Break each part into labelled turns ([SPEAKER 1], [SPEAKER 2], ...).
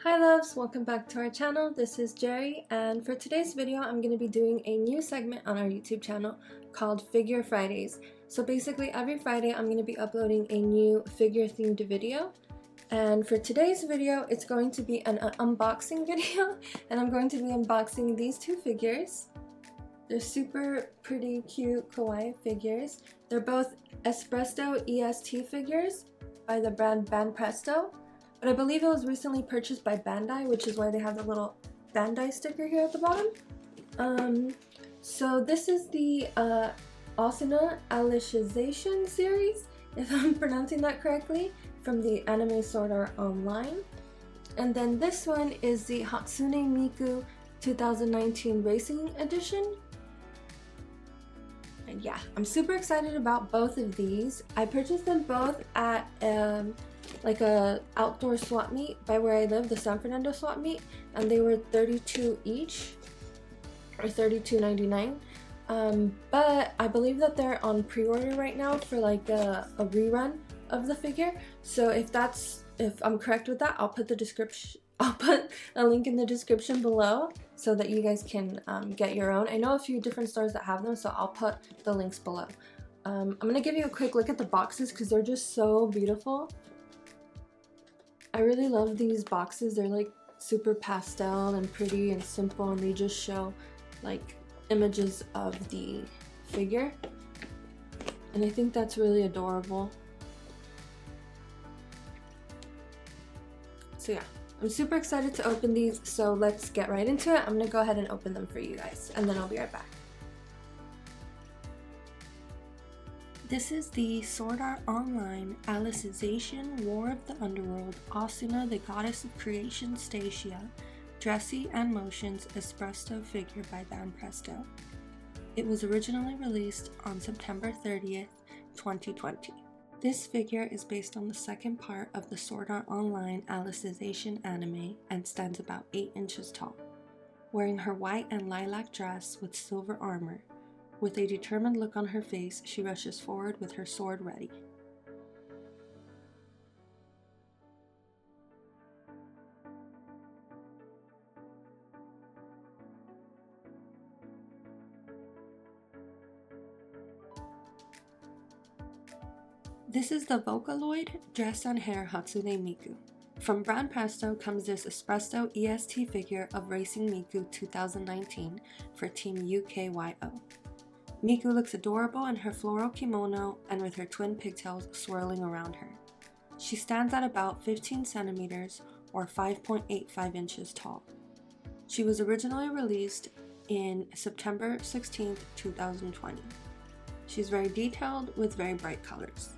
[SPEAKER 1] Hi loves, welcome back to our channel. This is Jerry, and for today's video I'm going to be doing a new segment on our YouTube channel called Figure Fridays. So basically every Friday I'm going to be uploading a new figure themed video, and for today's video it's going to be an unboxing video, and I'm going to be unboxing these two figures. They're super pretty cute kawaii figures. They're both Espresso EST figures by the brand Banpresto. But I believe it was recently purchased by Bandai, which is why they have the little Bandai sticker here at the bottom. So this is the Asuna Alicization series, if I'm pronouncing that correctly, from the anime Sword Art Online. And then this one is the Hatsune Miku 2019 Racing Edition. And yeah, I'm super excited about both of these. I purchased them both at like a outdoor swap meet by where I live, the San Fernando swap meet, and they were $32 each, or $32.99. But I believe that they're on pre-order right now for like a rerun of the figure. So if I'm correct with that, I'll put a link in the description below so that you guys can get your own. I know a few different stores that have them, so I'll put the links below. I'm gonna give you a quick look at the boxes because they're just so beautiful. I really love these boxes. They're like super pastel and pretty and simple, and they just show like images of the figure, and I think that's really adorable. So yeah, I'm super excited to open these, so let's get right into it. I'm gonna go ahead and open them for you guys, and then I'll be right back. This is the Sword Art Online Alicization War of the Underworld Asuna, the Goddess of Creation Stacia, Dressy and Motions Espresso figure by Banpresto. It was originally released on September 30th, 2020. This figure is based on the second part of the Sword Art Online Alicization anime and stands about 8 inches tall. Wearing her white and lilac dress with silver armor, with a determined look on her face, she rushes forward with her sword ready. This is the Vocaloid dress and hair Hatsune Miku. From Banpresto comes this Espresso EST figure of Racing Miku 2019 for Team UKYO. Miku looks adorable in her floral kimono and with her twin pigtails swirling around her. She stands at about 15 centimeters or 5.85 inches tall. She was originally released in September 16, 2020. She's very detailed with very bright colors.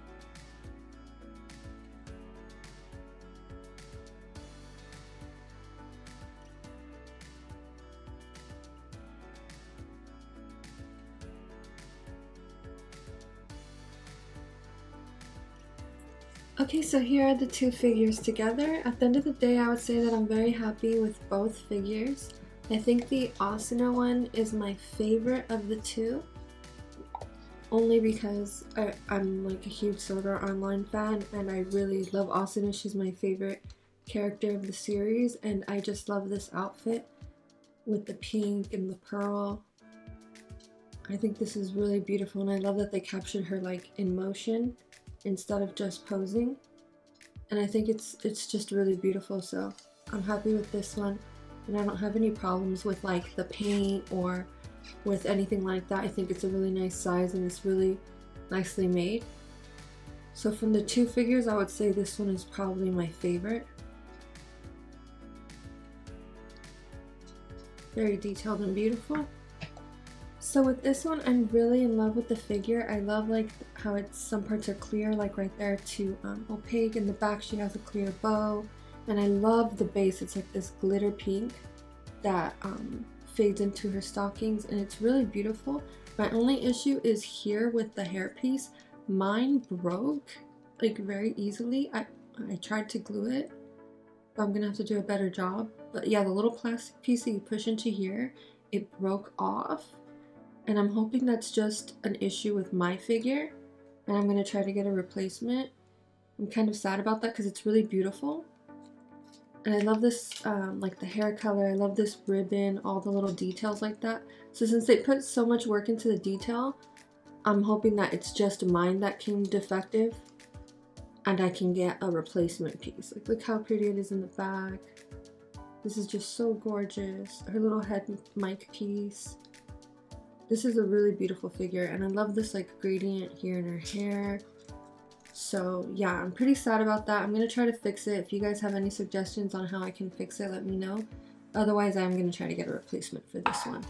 [SPEAKER 1] Okay, so here are the two figures together. At the end of the day, I would say that I'm very happy with both figures. I think the Asuna one is my favorite of the two, only because I'm like a huge Sword Art Online fan, and I really love Asuna. She's my favorite character of the series, and I just love this outfit with the pink and the pearl. I think this is really beautiful, and I love that they captured her like in motion instead of just posing, and I think it's just really beautiful. So I'm happy with this one, and I don't have any problems with like the paint or with anything like that. I think it's a really nice size and it's really nicely made. So from the two figures, I would say this one is probably my favorite. Very detailed and beautiful. So with this one, I'm really in love with the figure. I love like how some parts are clear, like right there to opaque. In the back she has a clear bow, and I love the base. It's like this glitter pink that fades into her stockings, and it's really beautiful. My only issue is here with the hairpiece. Mine broke like very easily. I tried to glue it, but I'm gonna have to do a better job. But yeah, the little plastic piece that you push into here, it broke off. And I'm hoping that's just an issue with my figure, and I'm going to try to get a replacement. I'm kind of sad about that because it's really beautiful. And I love this, like the hair color, I love this ribbon, all the little details like that. So since they put so much work into the detail, I'm hoping that it's just mine that came defective and I can get a replacement piece. Like, look how pretty it is in the back. This is just so gorgeous. Her little head mic piece. This is a really beautiful figure, and I love this like gradient here in her hair. So yeah, I'm pretty sad about that. I'm gonna try to fix it. If you guys have any suggestions on how I can fix it, let me know. Otherwise, I'm gonna try to get a replacement for this one.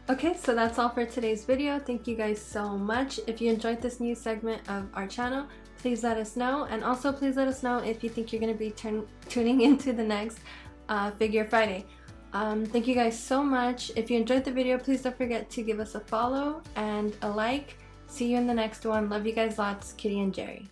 [SPEAKER 1] Okay, so that's all for today's video. Thank you guys so much. If you enjoyed this new segment of our channel, please let us know. And also please let us know if you think you're gonna be tuning into the next Figure Friday. Thank you guys so much. If you enjoyed the video, please don't forget to give us a follow and a like. See you in the next one. Love you guys lots. Kitty and Jerry.